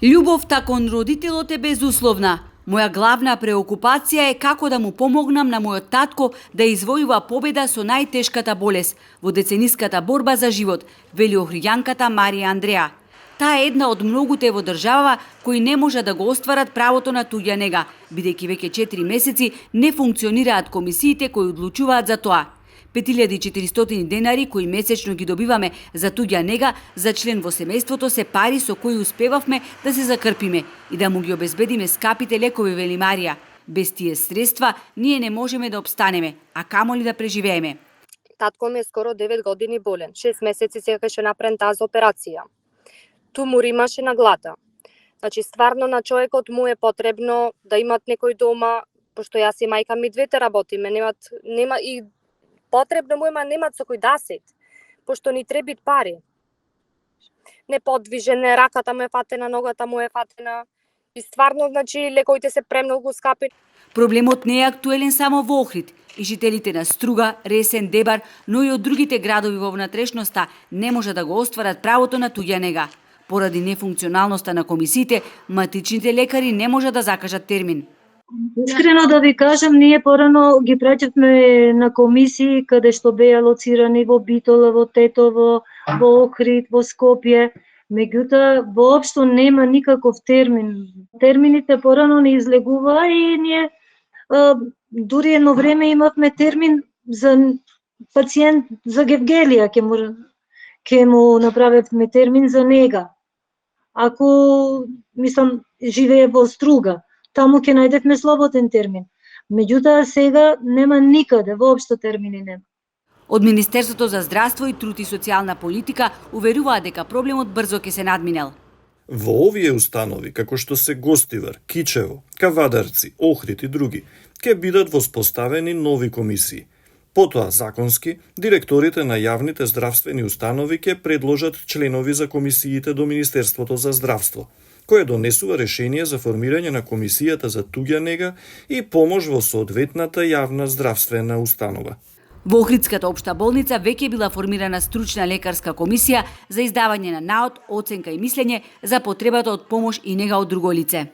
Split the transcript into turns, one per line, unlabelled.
Љубовта кон родителот е безусловна. Моја главна преокупација е како да му помогнам на мојот татко да извојува победа со најтешката болест во децениската борба за живот, вели охријанката Марија Андреа. Таа е една од многуте во држава кои не може да го остварат правото на туѓа нега, бидејќи веќе 4 месеци не функционираат комисиите кои одлучуваат за тоа. 5400 денари кои месечно ги добиваме за туѓа нега за член во семејството се пари со кои успевавме да се закрпиме и да му ги обезбедиме скапите лекови, вели Марија. Без тие средства ние не можеме да обстанеме, а камоли да преживееме.
Татко ми е скоро 9 години болен. 6 месеци сакаше направен таа операција. Тумор имаше на глата. Значи стварно на човекот му е потребно да имат некој дома, пошто јас и мајка ми двете работиме, нема и потребно му немат со кој да сет, пошто ни требит пари. Неподвижен е, раката му е фатена, ногата му е фатена и стварно, значи, лековите се премногу скапи.
Проблемот не е актуелен само во Охрид. И жителите на Струга, Ресен, Дебар, но и од другите градови во внатрешноста не може да го остварат правото на туѓа нега. Поради нефункционалноста на комисиите, матичните лекари не може да закажат термин.
Искрено да ви кажам, ние порано ги праќавме на комисии каде што беа лоцирани во Битола, во Тетово, во Охрид, во Скопје. Меѓутоа, воопшто нема никаков термин. Термините порано не излегува и ние дури едно време имавме термин за пациент за Гевгелија, ќе му направевме термин за нега. Ако, мислам, живее во Струга, таму ќе најдевме слободен термин. Меѓутоа сега нема никаде, воопшто термини нема.
Од Министерството за здравство и труд и социјална политика уверуваат дека проблемот брзо ќе се надминел.
Во овие установи, како што се Гостивар, Кичево, Кавадарци, Охрид и други, ќе бидат воспоставени нови комисии. Потоа, законски, директорите на јавните здравствени установи ќе предложат членови за комисиите до Министерството за здравство, кој донесува решение за формирање на комисијата за туѓа нега и помош во соодветната јавна здравствена установа.
Во Охридската општа болница веќе била формирана стручна лекарска комисија за издавање на наод, оценка и мислење за потребата од помош и нега од друго лице.